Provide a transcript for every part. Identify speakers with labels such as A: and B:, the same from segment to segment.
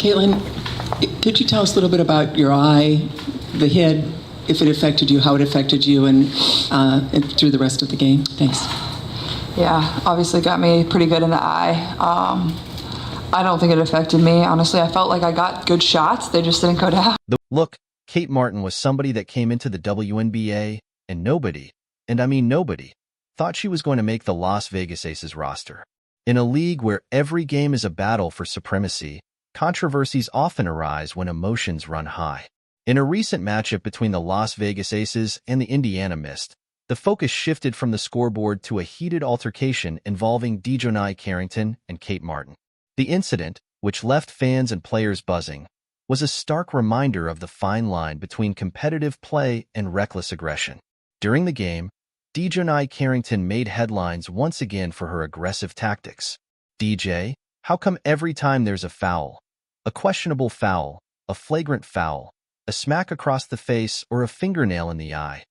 A: Caitlin, could you tell us a little bit about your eye, the hit, if it affected you, how it affected you, and through the rest of the game? Thanks.
B: Yeah, obviously got me pretty good in the eye. I don't think it affected me. Honestly, I felt like I got good shots. They just didn't go down.
C: Look, Kate Martin was somebody that came into the WNBA, and nobody, and I mean nobody, thought she was going to make the Las Vegas Aces roster. In a league where every game is a battle for supremacy, controversies often arise when emotions run high. In a recent matchup between the Las Vegas Aces and the Indiana Mist, the focus shifted from the scoreboard to a heated altercation involving Dijonai Carrington and Kate Martin. The incident, which left fans and players buzzing, was a stark reminder of the fine line between competitive play and reckless aggression. During the game, Dijonai Carrington made headlines once again for her aggressive tactics. DJ, how come every time there's a foul, a questionable foul, a flagrant foul, a smack across the face, or a fingernail in the eye?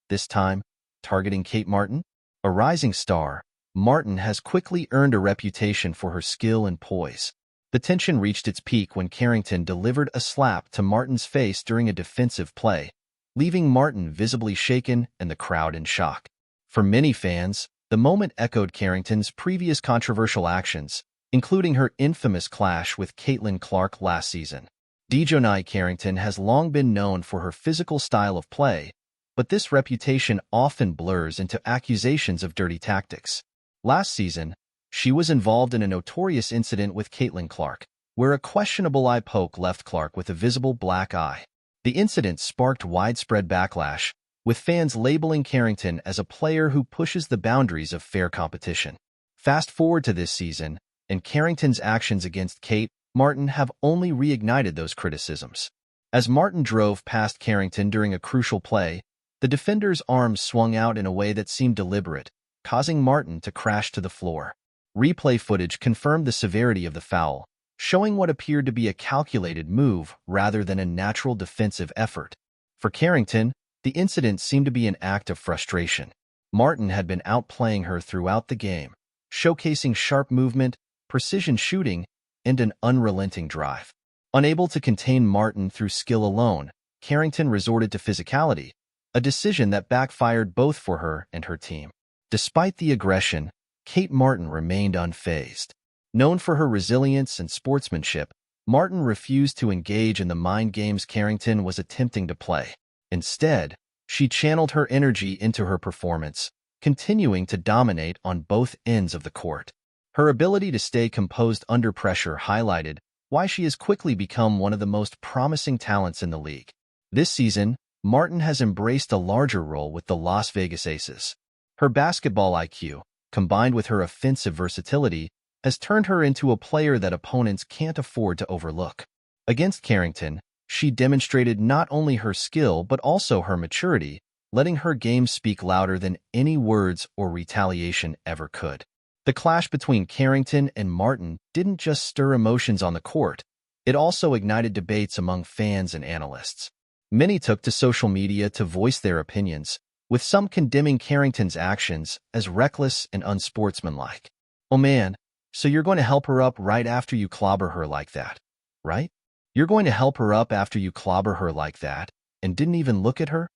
C: This time, targeting Kate Martin? A rising star, Martin has quickly earned a reputation for her skill and poise. The tension reached its peak when Carrington delivered a slap to Martin's face during a defensive play, leaving Martin visibly shaken and the crowd in shock. For many fans, the moment echoed Carrington's previous controversial actions, including her infamous clash with Caitlin Clark last season. Dijonai Carrington has long been known for her physical style of play, but this reputation often blurs into accusations of dirty tactics. Last season, she was involved in a notorious incident with Caitlin Clark, where a questionable eye poke left Clark with a visible black eye. The incident sparked widespread backlash, with fans labeling Carrington as a player who pushes the boundaries of fair competition. Fast forward to this season, and Carrington's actions against Kate Martin have only reignited those criticisms. As Martin drove past Carrington during a crucial play, the defender's arms swung out in a way that seemed deliberate, causing Martin to crash to the floor. Replay footage confirmed the severity of the foul, showing what appeared to be a calculated move rather than a natural defensive effort. For Carrington, the incident seemed to be an act of frustration. Martin had been outplaying her throughout the game, showcasing sharp movement, precision shooting, and an unrelenting drive. Unable to contain Martin through skill alone, Carrington resorted to physicality, a decision that backfired both for her and her team. Despite the aggression, Kate Martin remained unfazed. Known for her resilience and sportsmanship, Martin refused to engage in the mind games Carrington was attempting to play. Instead, she channeled her energy into her performance, continuing to dominate on both ends of the court. Her ability to stay composed under pressure highlighted why she has quickly become one of the most promising talents in the league. This season, Martin has embraced a larger role with the Las Vegas Aces. Her basketball IQ, combined with her offensive versatility, has turned her into a player that opponents can't afford to overlook. Against Carrington, she demonstrated not only her skill but also her maturity, letting her game speak louder than any words or retaliation ever could. The clash between Carrington and Martin didn't just stir emotions on the court, it also ignited debates among fans and analysts. Many took to social media to voice their opinions, with some condemning Carrington's actions as reckless and unsportsmanlike. Oh man, so you're going to help her up right after you clobber her like that, right? You're going to help her up after you clobber her like that, and didn't even look at her?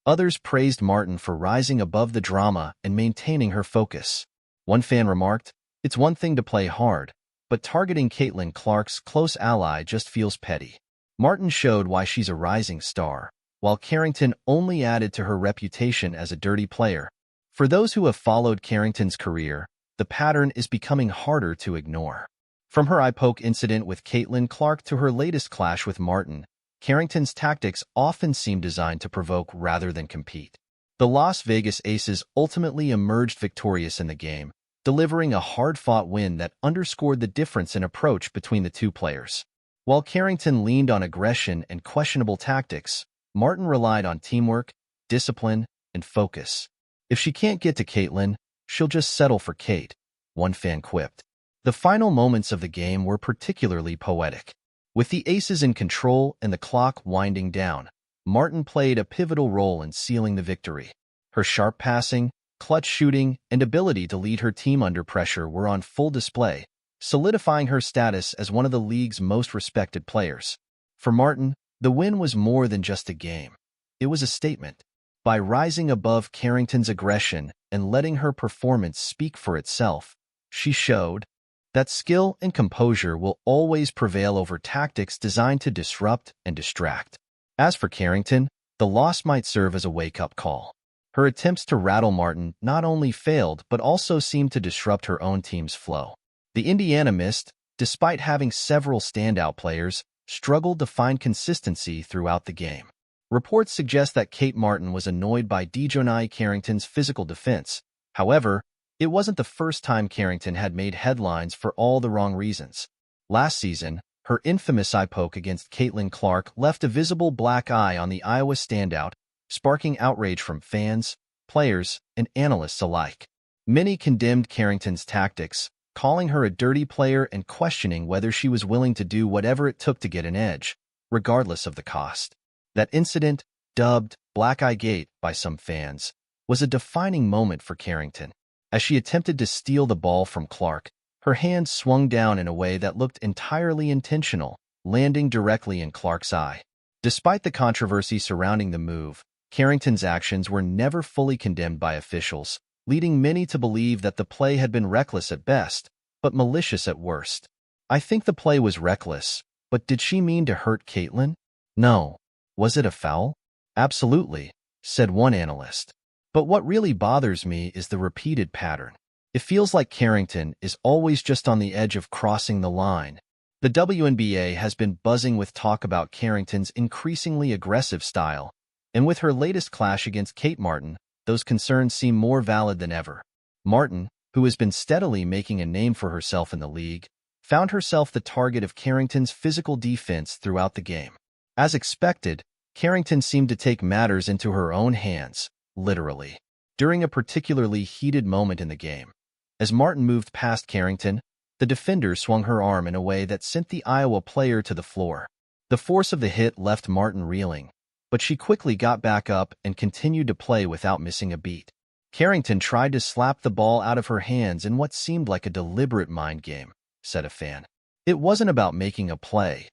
C: Others praised Martin for rising above the drama and maintaining her focus. One fan remarked, "It's one thing to play hard, but targeting Caitlin Clark's close ally just feels petty." Martin showed why she's a rising star, while Carrington only added to her reputation as a dirty player. For those who have followed Carrington's career, the pattern is becoming harder to ignore. From her eye poke incident with Caitlin Clark to her latest clash with Martin, Carrington's tactics often seem designed to provoke rather than compete. The Las Vegas Aces ultimately emerged victorious in the game, delivering a hard-fought win that underscored the difference in approach between the two players. While Carrington leaned on aggression and questionable tactics, Martin relied on teamwork, discipline, and focus. If she can't get to Caitlin, she'll just settle for Kate, one fan quipped. The final moments of the game were particularly poetic. With the Aces in control and the clock winding down, Martin played a pivotal role in sealing the victory. Her sharp passing, clutch shooting, and ability to lead her team under pressure were on full display, solidifying her status as one of the league's most respected players. For Martin, the win was more than just a game. It was a statement. By rising above Carrington's aggression and letting her performance speak for itself, she showed that skill and composure will always prevail over tactics designed to disrupt and distract. As for Carrington, the loss might serve as a wake-up call. Her attempts to rattle Martin not only failed but also seemed to disrupt her own team's flow. The Indiana Mist, despite having several standout players, struggled to find consistency throughout the game. Reports suggest that Kate Martin was annoyed by Dijonai Carrington's physical defense. However, it wasn't the first time Carrington had made headlines for all the wrong reasons. Last season, her infamous eye poke against Caitlin Clark left a visible black eye on the Iowa standout, sparking outrage from fans, players, and analysts alike. Many condemned Carrington's tactics, calling her a dirty player and questioning whether she was willing to do whatever it took to get an edge, regardless of the cost. That incident, dubbed Black Eye Gate by some fans, was a defining moment for Carrington. As she attempted to steal the ball from Clark, her hand swung down in a way that looked entirely intentional, landing directly in Clark's eye. Despite the controversy surrounding the move, Carrington's actions were never fully condemned by officials, leading many to believe that the play had been reckless at best, but malicious at worst. I think the play was reckless, but did she mean to hurt Caitlin? No. Was it a foul? Absolutely, said one analyst. But what really bothers me is the repeated pattern. It feels like Carrington is always just on the edge of crossing the line. The WNBA has been buzzing with talk about Carrington's increasingly aggressive style, and with her latest clash against Kate Martin, those concerns seem more valid than ever. Martin, who has been steadily making a name for herself in the league, found herself the target of Carrington's physical defense throughout the game. As expected, Carrington seemed to take matters into her own hands, literally, during a particularly heated moment in the game. As Martin moved past Carrington, the defender swung her arm in a way that sent the Iowa player to the floor. The force of the hit left Martin reeling, but she quickly got back up and continued to play without missing a beat. Carrington tried to slap the ball out of her hands in what seemed like a deliberate mind game, said a fan. It wasn't about making a play.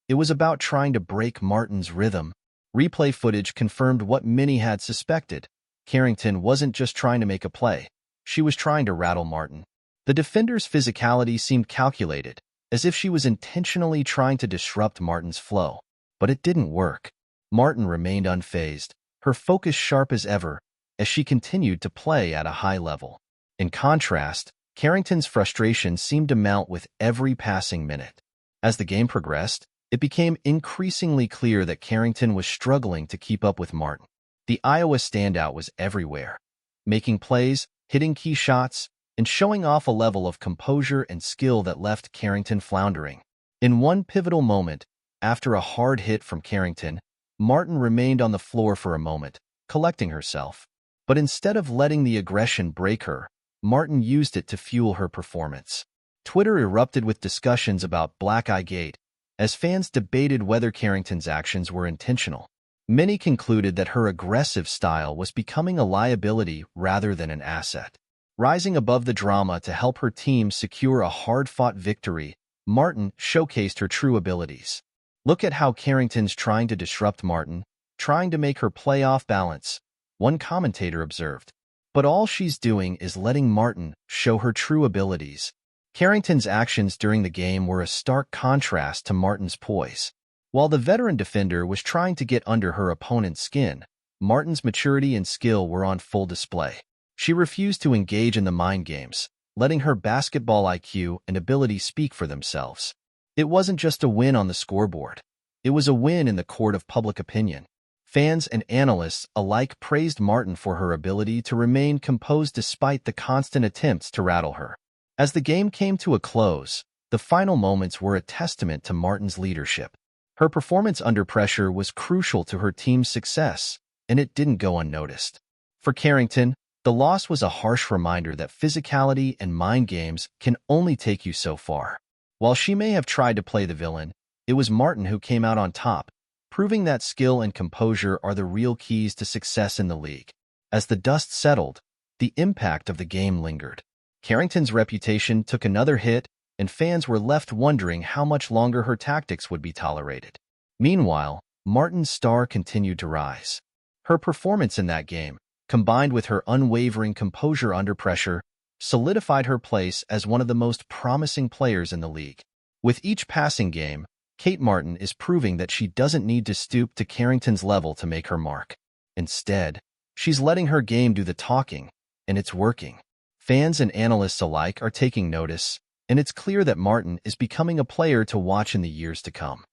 C: It was about trying to break Martin's rhythm. Replay footage confirmed what many had suspected. Carrington wasn't just trying to make a play. She was trying to rattle Martin. The defender's physicality seemed calculated, as if she was intentionally trying to disrupt Martin's flow. But it didn't work. Martin remained unfazed, her focus sharp as ever, as she continued to play at a high level. In contrast, Carrington's frustration seemed to mount with every passing minute. As the game progressed, it became increasingly clear that Carrington was struggling to keep up with Martin. The Iowa standout was everywhere, making plays, hitting key shots, and showing off a level of composure and skill that left Carrington floundering. In one pivotal moment, after a hard hit from Carrington, Martin remained on the floor for a moment, collecting herself. But instead of letting the aggression break her, Martin used it to fuel her performance. Twitter erupted with discussions about Black Eye Gate, as fans debated whether Carrington's actions were intentional. Many concluded that her aggressive style was becoming a liability rather than an asset. Rising above the drama to help her team secure a hard-fought victory, Martin showcased her true abilities. Look at how Carrington's trying to disrupt Martin, trying to make her play off balance, one commentator observed. But all she's doing is letting Martin show her true abilities. Carrington's actions during the game were a stark contrast to Martin's poise. While the veteran defender was trying to get under her opponent's skin, Martin's maturity and skill were on full display. She refused to engage in the mind games, letting her basketball IQ and ability speak for themselves. It wasn't just a win on the scoreboard. It was a win in the court of public opinion. Fans and analysts alike praised Martin for her ability to remain composed despite the constant attempts to rattle her. As the game came to a close, the final moments were a testament to Martin's leadership. Her performance under pressure was crucial to her team's success, and it didn't go unnoticed. For Carrington, the loss was a harsh reminder that physicality and mind games can only take you so far. While she may have tried to play the villain, it was Martin who came out on top, proving that skill and composure are the real keys to success in the league. As the dust settled, the impact of the game lingered. Carrington's reputation took another hit, and fans were left wondering how much longer her tactics would be tolerated. Meanwhile, Martin's star continued to rise. Her performance in that game, combined with her unwavering composure under pressure, solidified her place as one of the most promising players in the league. With each passing game, Kate Martin is proving that she doesn't need to stoop to Carrington's level to make her mark. Instead, she's letting her game do the talking, and it's working. Fans and analysts alike are taking notice, and it's clear that Martin is becoming a player to watch in the years to come.